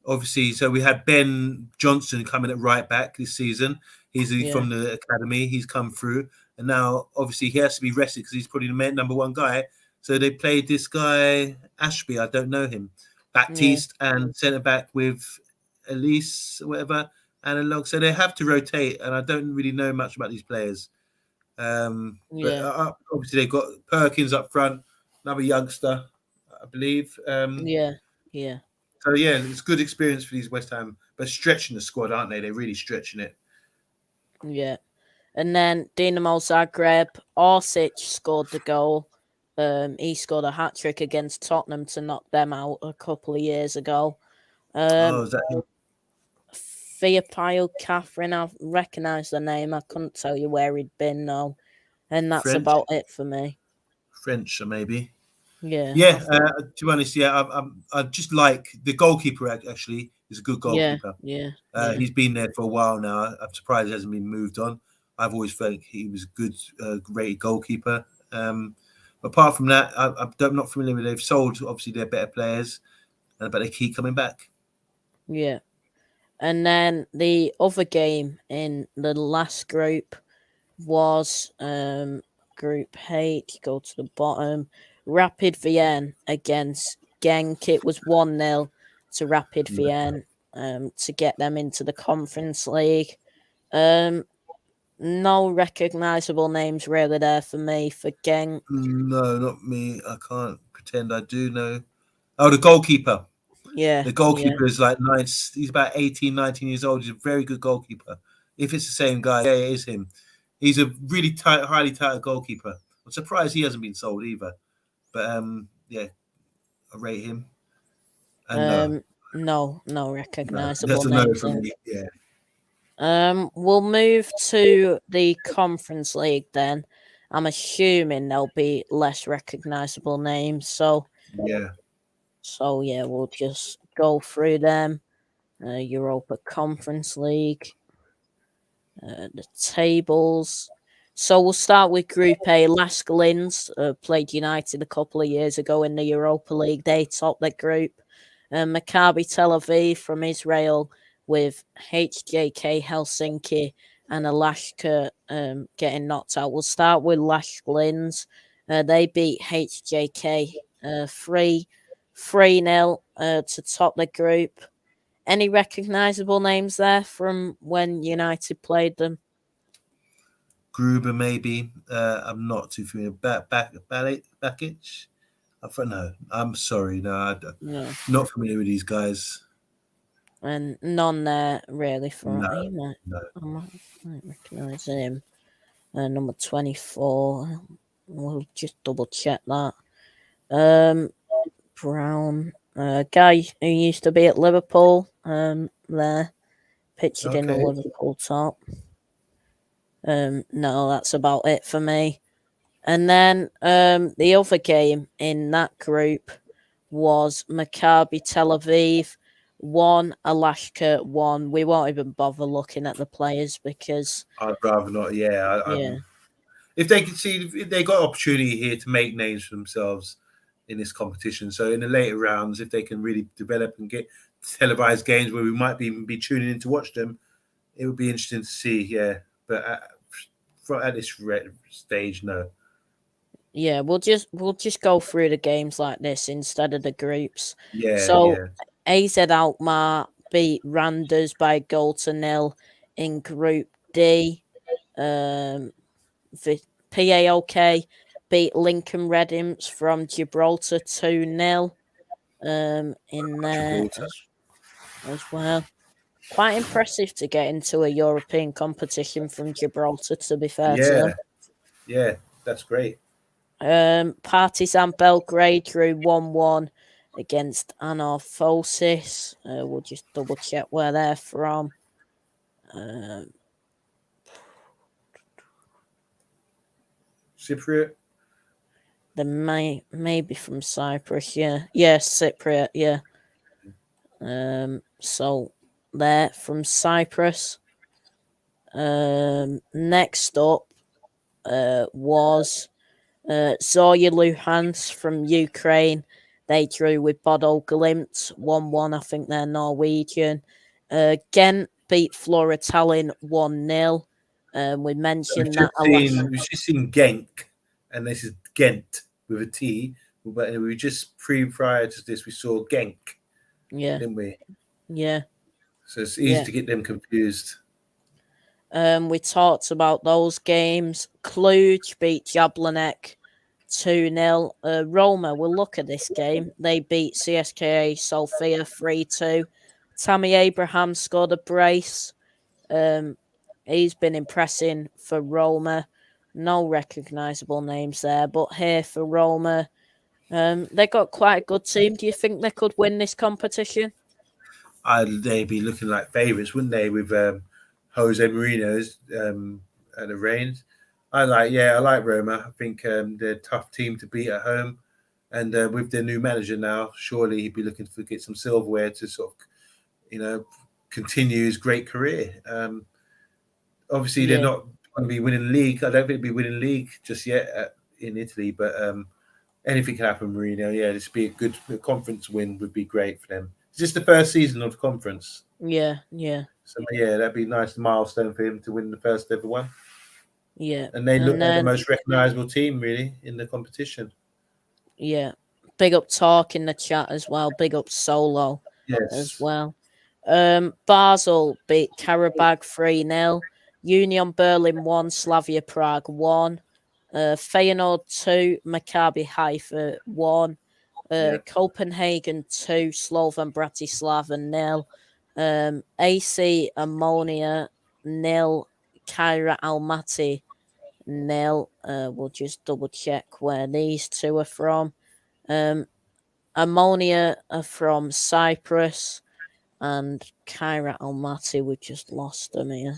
B: Obviously, so we had Ben Johnson coming at right back this season. He's from the academy. He's come through, and now obviously he has to be rested because he's probably the number 1 guy. So they played this guy Ashby. I don't know him. Baptiste and centre back with Elise, or whatever, analog. So they have to rotate, and I don't really know much about these players. But obviously they've got Perkins up front, another youngster, I believe.
A: Yeah.
B: So yeah, it's good experience for these West Ham, but stretching the squad, aren't they? They're really stretching it.
A: Yeah. And then Dinamo Zagreb, Orsic scored the goal. He scored a hat-trick against Tottenham to knock them out a couple of years ago.
B: Is that him?
A: Theopile Catherine, I recognise the name. I couldn't tell you where he'd been, though. And that's
B: French?
A: about it for me.
B: French, maybe.
A: Yeah.
B: Yeah, to be honest, I just like the goalkeeper, actually. He's a good goalkeeper.
A: Yeah.
B: He's been there for a while now. I'm surprised he hasn't been moved on. I've always felt he was a good, rated goalkeeper. Apart from that, I'm not familiar with. They've sold obviously their better players, but they keep coming back.
A: Yeah. And then the other game in the last group was Group H. Go to the bottom. Rapid Vienna against Genk. It was 1-0 to Rapid Vienna to get them into the Conference League. No recognisable names really there for me for Genk.
B: No, not me. I can't pretend I do know. Oh, the goalkeeper.
A: Yeah.
B: The goalkeeper is like nice. He's about 18, 19 years old. He's a very good goalkeeper. If it's the same guy, yeah, it is him. He's a really highly touted goalkeeper. I'm surprised he hasn't been sold either. But yeah, I rate him. And
A: no recognisable
B: that's a no
A: names.
B: for me. Yeah.
A: We'll move to the Conference League then. I'm assuming there'll be less recognisable names. So
B: yeah,
A: we'll just go through them. Europa Conference League, the tables. So we'll start with Group A. Lask Linz played United a couple of years ago in the Europa League. They topped the group. Maccabi Tel Aviv from Israel with HJK Helsinki and Alashka getting knocked out. We'll start with Lask Linz. They beat HJK 3-0 to top the group. Any recognisable names there from when United played them?
B: Gruber maybe. I'm not too familiar. Bakic. No, I'm sorry. No, not familiar with these guys.
A: And none there really for
B: No.
A: I might recognise him. Number 24. We'll just double check that. Brown, guy who used to be at Liverpool. There, pictured in a Liverpool top. No, that's about it for me. And then the other game in that group was Maccabi Tel Aviv 1, Alashka 1. We won't even bother looking at the players because
B: I'd rather not. Yeah, if they can see, if they got opportunity here to make names for themselves in this competition. So in the later rounds, if they can really develop and get televised games where we might be tuning in to watch them, it would be interesting to see. Yeah, but at this stage, no.
A: Yeah, we'll just go through the games like this instead of the groups.
B: Yeah.
A: So AZ Alkmaar beat Randers by 0-0 in Group D. The PAOK beat Lincoln Redims from Gibraltar 2-0 in there as well. Quite impressive to get into a European competition from Gibraltar, to be fair to them.
B: Yeah, that's great.
A: Partizan Belgrade drew 1-1 against Anorthosis. We'll just double check where they're from.
B: Cypriot?
A: They may be from Cyprus, yeah. Yes, Cypriot, yeah. So they're from Cyprus. Next up was Zorya Luhansk from Ukraine. They drew with Bodo Glimt 1-1. I think they're Norwegian. Ghent beat Flora Tallinn 1-0. We mentioned that.
B: We've just seen Genk, and this is Ghent with a T. But we just prior to this, we saw Genk, didn't we?
A: Yeah.
B: So it's easy to get them confused.
A: We talked about those games. Cluj beat Jablanek 2-0. Roma will look at this game. They beat CSKA Sofia 3-2. Tammy Abraham scored a brace. He's been impressing for Roma. No recognisable names there, but here for Roma, they got quite a good team. Do you think they could win this competition?
B: They'd be looking like favourites, wouldn't they, with Jose Mourinho's at the reins? I like Roma. I think they're a tough team to beat at home, and with their new manager now, surely he'd be looking to get some silverware to sort of, continue his great career. Obviously, they're not going to be winning the league. I don't think they'll be winning the league just yet in Italy, but anything can happen, Mourinho. Yeah, this would be a good conference win. Would be great for them. Is this the first season of the conference?
A: Yeah.
B: So that'd be a nice milestone for him to win the first ever one.
A: Yeah.
B: And they look like the most recognisable team, really, in the competition.
A: Yeah. Big up Talk in the chat as well. Big up Solo as well. Basel beat Karabag 3-0. Union Berlin 1, Slavia Prague 1. Feyenoord 2, Maccabi Haifa 1. Copenhagen 2, Slovan Bratislava 0. AC Ammonia 0, Kaira Almaty 0. We'll just double check where these two are from. Ammonia are from Cyprus, and Kaira Almaty, we just lost them here.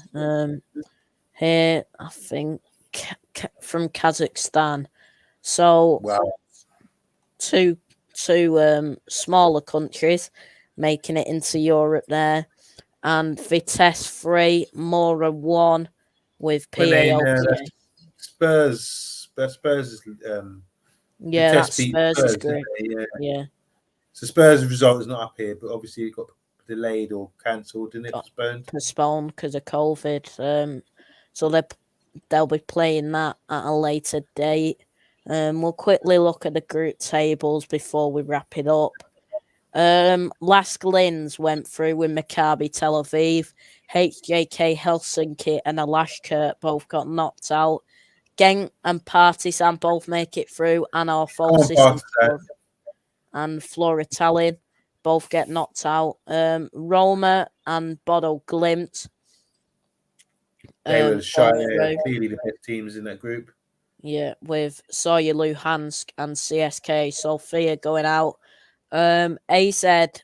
A: Here, I think, from Kazakhstan. So, two smaller countries making it into Europe there. And Vitesse 3, Mora 1 with PAOK.
B: Spurs is
A: that's Spurs' group. Yeah.
B: So Spurs' result is not up here, but obviously it got delayed or cancelled, didn't it?
A: Postponed because of COVID. So they'll be playing that at a later date. We'll quickly look at the group tables before we wrap it up. Lask Linz went through with Maccabi Tel Aviv. HJK Helsinki and Alashkert both got knocked out. Genk and Partizan both make it through, and Orthosis and Flora Tallinn both get knocked out. Roma and Bodo Glimt.
B: They were clearly the best teams in that group.
A: Yeah, with Zorya Luhansk and CSK Sofia going out. AZ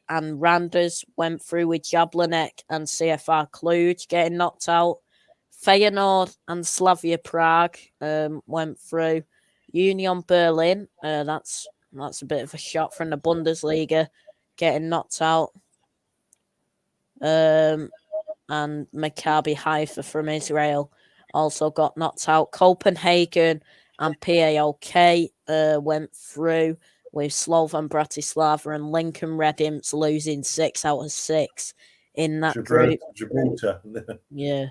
A: and Randers went through with Jablanek and CFR Cluj getting knocked out. Feyenoord and Slavia Prague went through. Union Berlin, that's a bit of a shot from the Bundesliga, getting knocked out. And Maccabi Haifa from Israel also got knocked out. Copenhagen and PAOK went through with Slovan Bratislava and Lincoln Red Imps losing 6 out of 6 in that group.
B: Gibraltar.
A: Yeah.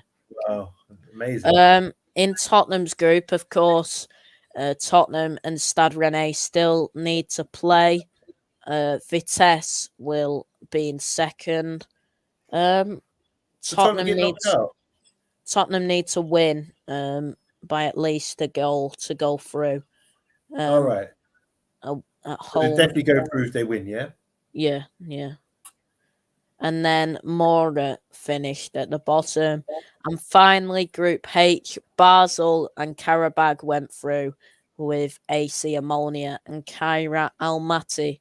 B: Wow, amazing.
A: In Tottenham's group, of course, Tottenham and Stade Rennais still need to play. Vitesse will be in second. Tottenham need to win by at least a goal to go through.
B: All right.
A: At home.
B: They'll definitely go through if they win, yeah?
A: Yeah. And then Mora finished at the bottom. And finally, Group H, Basel and Karabag went through with AC Ammonia and Kaira Almaty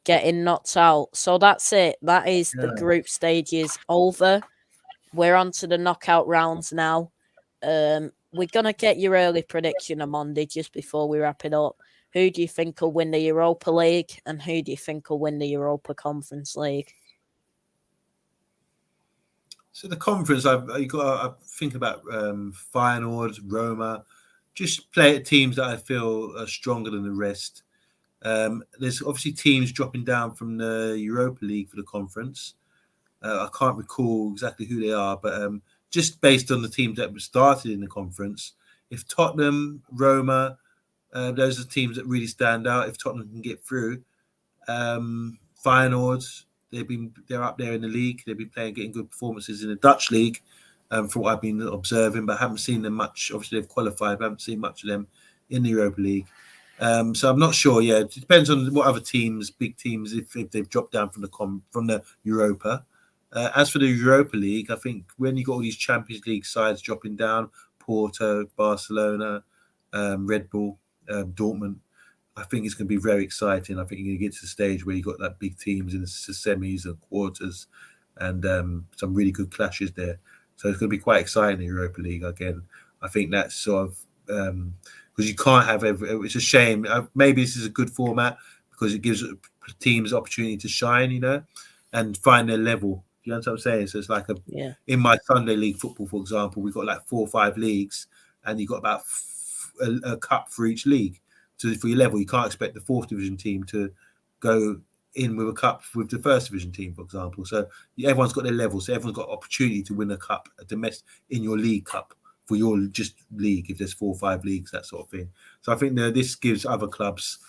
A: getting knocked out. So that's it. That is the group stages over. We're on to the knockout rounds now. We're going to get your early prediction on Monday just before we wrap it up. Who do you think will win the Europa League and who do you think will win the Europa Conference League?
B: So the conference, you got to think about Feyenoord, Roma, just play at teams that I feel are stronger than the rest. There's obviously teams dropping down from the Europa League for the conference. I can't recall exactly who they are, but just based on the teams that started in the conference, if Tottenham, Roma, those are teams that really stand out. If Tottenham can get through, Feyenoord, they're up there in the league. They've been getting good performances in the Dutch league, from what I've been observing, but I haven't seen them much. Obviously, they've qualified, but I haven't seen much of them in the Europa League. So I'm not sure. Yeah, it depends on what other teams, big teams, if they've dropped down from the Europa. As for the Europa League, I think when you got all these Champions League sides dropping down, Porto, Barcelona, Red Bull, Dortmund, I think it's going to be very exciting. I think you're going to get to the stage where you got that big teams in the semis and quarters, and some really good clashes there. So it's going to be quite exciting in the Europa League again. I think that's sort of because you can't have it's a shame. Maybe this is a good format because it gives teams opportunity to shine, and find their level. You know what I'm saying? So it's like in my Sunday league football, for example, we've got like 4 or 5 leagues, and you've got about a cup for each league. So for your level, you can't expect the 4th division team to go in with a cup with the 1st division team, for example. So everyone's got their level. So everyone's got opportunity to win a cup, a domestic in your league cup for your just league, if there's 4 or 5 leagues, that sort of thing. So I think this gives other clubs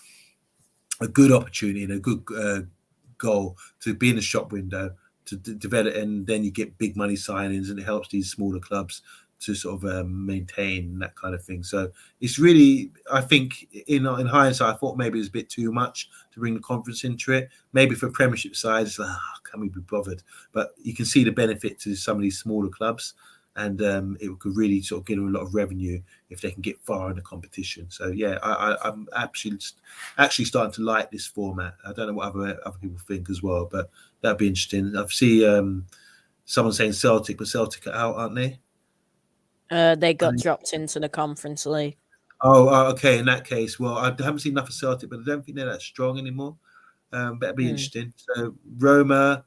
B: a good opportunity and a good goal to be in the shop window to develop, and then you get big money signings, and it helps these smaller clubs to sort of maintain that kind of thing. So it's really, I think, in hindsight, I thought maybe it was a bit too much to bring the conference into it. Maybe for Premiership sides, can we be bothered? But you can see the benefit to some of these smaller clubs, and it could really sort of get them a lot of revenue if they can get far in the competition. So yeah, I'm actually starting to like this format. I don't know what other people think as well, but that'd be interesting. I see someone saying Celtic, but Celtic are out, aren't they?
A: They got dropped into the Conference League.
B: Oh, okay. In that case, well, I haven't seen enough of Celtic, but I don't think they're that strong anymore. But it'd be interesting. So Roma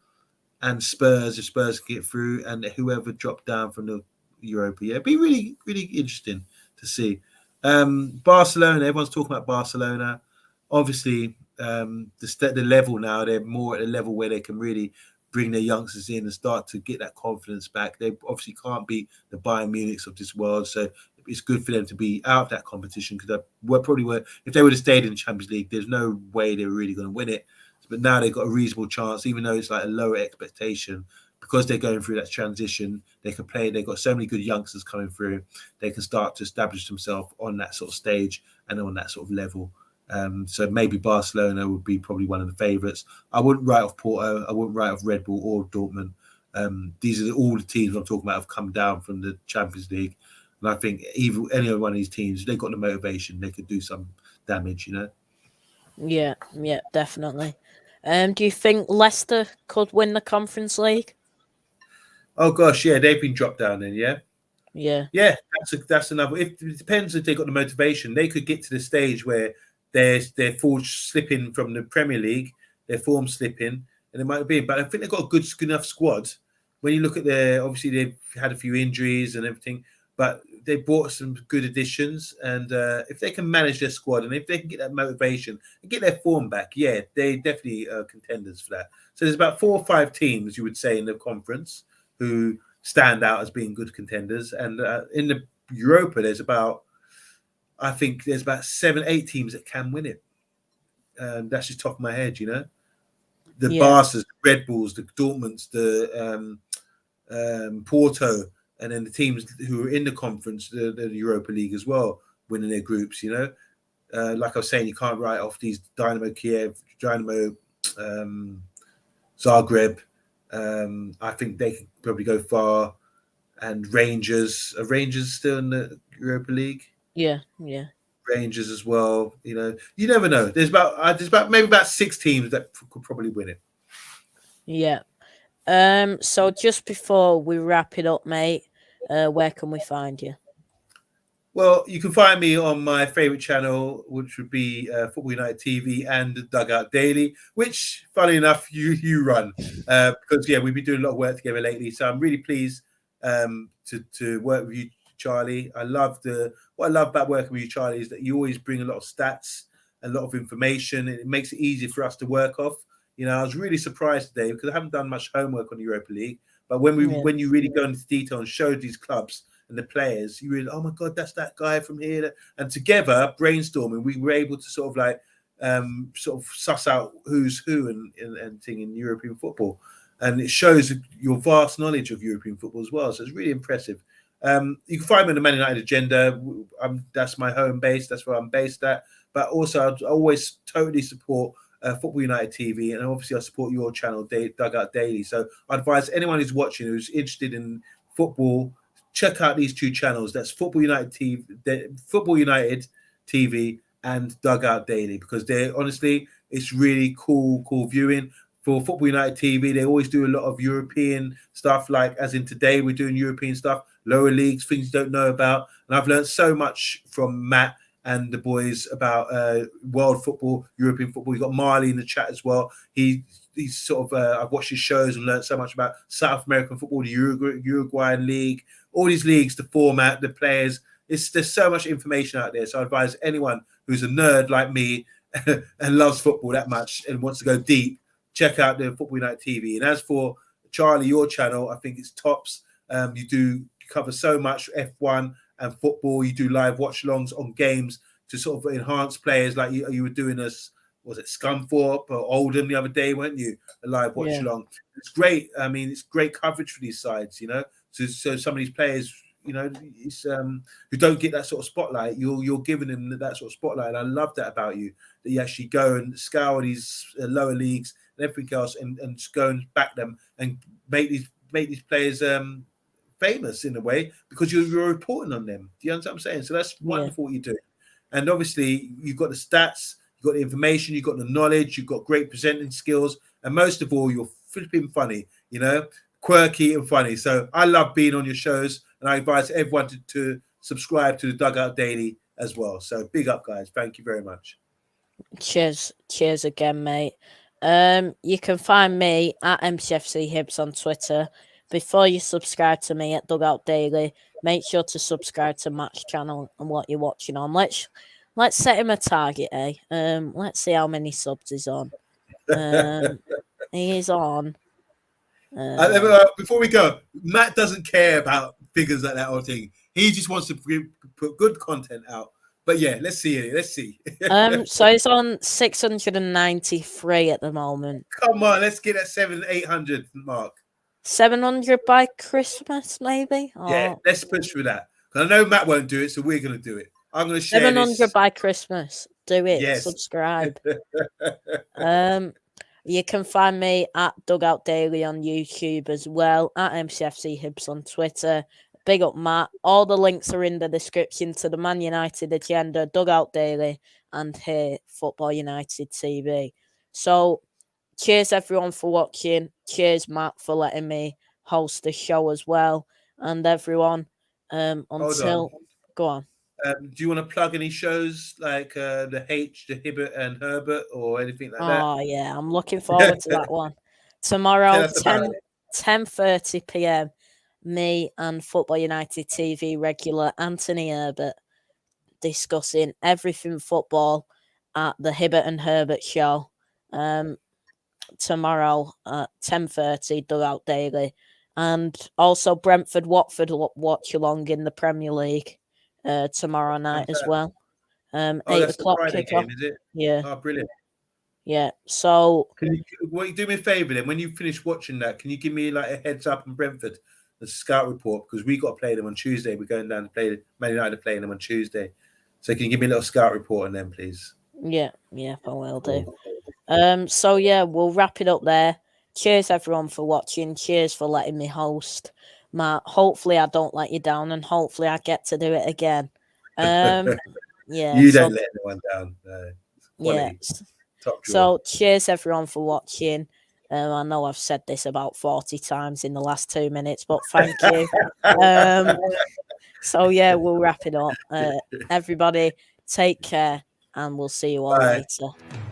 B: and Spurs, if Spurs get through, and whoever dropped down from the Europa, it'd be really, really interesting to see. Barcelona, everyone's talking about Barcelona. Obviously, the level now, they're more at a level where they can really bring their youngsters in and start to get that confidence back. They obviously can't beat the Bayern Munichs of this world, so it's good for them to be out of that competition, because if they would have stayed in the Champions League, there's no way they were really going to win it. But now they've got a reasonable chance, even though it's like a lower expectation, because they're going through that transition. They can play. They've got so many good youngsters coming through. They can start to establish themselves on that sort of stage and on that sort of level. So maybe Barcelona would be probably one of the favourites. I wouldn't write off Porto. I wouldn't write off Red Bull or Dortmund. These are all the teams I'm talking about have come down from the Champions League, and I think even any one of these teams, they've got the motivation. They could do some damage,
A: Yeah, definitely. Do you think Leicester could win the Conference League?
B: Oh gosh, yeah, they've been dropped down then, yeah.
A: Yeah.
B: That's another. It depends if they got the motivation. They could get to the stage where they're form slipping from the Premier League, their form slipping, and it might be. But I think they've got a good enough squad. When you look at obviously they've had a few injuries and everything, but they brought some good additions. And if they can manage their squad, and if they can get that motivation and get their form back, yeah, they definitely are contenders for that. So there's about 4 or 5 teams, you would say, in the conference who stand out as being good contenders. And in the Europa, there's about 7, 8 teams that can win it. That's just top of my head, The Barças, the Red Bulls, the Dortmunds, the Porto, and then the teams who are in the conference, the Europa League as well, winning their groups, Like I was saying, you can't write off these Dynamo Kiev, Dynamo Zagreb. I think they could probably go far. And Rangers. Are Rangers still in the Europa League?
A: Yeah.
B: Rangers as well. You never know. There's about maybe about 6 teams that could probably win it.
A: Yeah. So just before we wrap it up, mate, where can we find you?
B: Well, you can find me on my favorite channel, which would be Football United TV and Dugout Daily, which, funny enough, you run because we've been doing a lot of work together lately. So I'm really pleased to work with you, Charlie. What I love about working with you, Charlie, is that you always bring a lot of stats, a lot of information, and it makes it easy for us to work off. I was really surprised today because I haven't done much homework on the Europa League, but when you really go into detail and show these clubs and the players, you really, oh my God, that's that guy from here. And together, brainstorming, we were able to sort of suss out who's who and thing in European football. And it shows your vast knowledge of European football as well. So it's really impressive. You can find me on the Man United Agenda. That's my home base. That's where I'm based at. But also, I always totally support Football United TV. And obviously, I support your channel, Dugout Daily. So I advise anyone who's watching, who's interested in football, check out these two channels. That's Football United TV and Dugout Daily, because it's really cool viewing. For Football United TV, they always do a lot of European stuff, like as in today, we're doing European stuff, lower leagues, things you don't know about. And I've learned so much from Matt and the boys about world football, European football. You've got Marley in the chat as well. He's sort of, I've watched his shows and learned so much about South American football, the Uruguayan League, all these leagues, the format, the players. There's so much information out there. So I advise anyone who's a nerd like me and loves football that much and wants to go deep, check out the Football United TV. And as for Charlie, your channel, I think it's tops. You cover so much F1 and football. You do live watch-alongs on games to sort of enhance players, like you were doing was it Scunthorpe or Oldham the other day, weren't you? A live watch-along. It's great. I mean, it's great coverage for these sides, So some of these players, who don't get that sort of spotlight, you're giving them that sort of spotlight. And I love that about you, that you actually go and scour these lower leagues and everything else, and just go and back them and make these players famous in a way, because you're reporting on them. Do you understand what I'm saying? So that's wonderful what you do. And obviously you've got the stats, you've got the information, you've got the knowledge, you've got great presenting skills, and most of all, you're flipping funny, quirky and funny. So I love being on your shows, and I advise everyone to subscribe to the Dugout Daily as well. So big up, guys. Thank you very much.
A: Cheers again, mate. You can find me at MCFC Hibs on Twitter. Before you subscribe to me at Dugout Daily, make sure to subscribe to Matt's channel and what you're watching on. Let's set him a target, eh? Let's see how many subs he's on. He is on.
B: Before we go, Matt doesn't care about figures like that or thing. He just wants to put good content out. But yeah, let's see it. Let's see.
A: So he's on 693 at the moment.
B: Come on, let's get that 700-800 mark.
A: 700 by Christmas, maybe?
B: Yeah, let's push for that. Because I know Matt won't do it, so we're going to do it. I'm going to share
A: 700 by Christmas. Do it.
B: Yes.
A: Subscribe. You can find me at Dugout Daily on YouTube as well, at MCFC Hibs on Twitter. Big up, Matt. All the links are in the description to the Man United Agenda, Dugout Daily, and here, Football United TV. So, cheers everyone for watching. Cheers, Matt, for letting me host the show as well. And everyone, until... Go on.
B: Do you want to plug any shows like the Hibbert and Herbert or anything like that?
A: Oh, yeah. I'm looking forward to that one. Tomorrow, 10:30 p.m., me and Football United TV regular Anthony Herbert discussing everything football at the Hibbert and Herbert show. Tomorrow at 10:30, Dugout Daily. And also Brentford-Watford watch along in the Premier League tomorrow night as well. 8 o'clock kickoff.
B: Is it?
A: Yeah.
B: Oh, brilliant.
A: Yeah. So
B: you do me a favour then? When you finish watching that, can you give me like a heads up on Brentford, the scout report? Because we got to play them on Tuesday. We're going down to play Man United, playing them on Tuesday. So can you give me a little scout report on them, please?
A: Yeah, I will do. So yeah, we'll wrap it up there. Cheers everyone for watching. Cheers for letting me host, Matt. Hopefully I don't let you down, and hopefully I get to do it again. Yeah,
B: you don't let anyone down.
A: Yeah. So cheers everyone for watching. I know I've said this about 40 times in the last 2 minutes, but thank you. So yeah, we'll wrap it up. Everybody, take care, and we'll see you all
B: Bye.
A: later.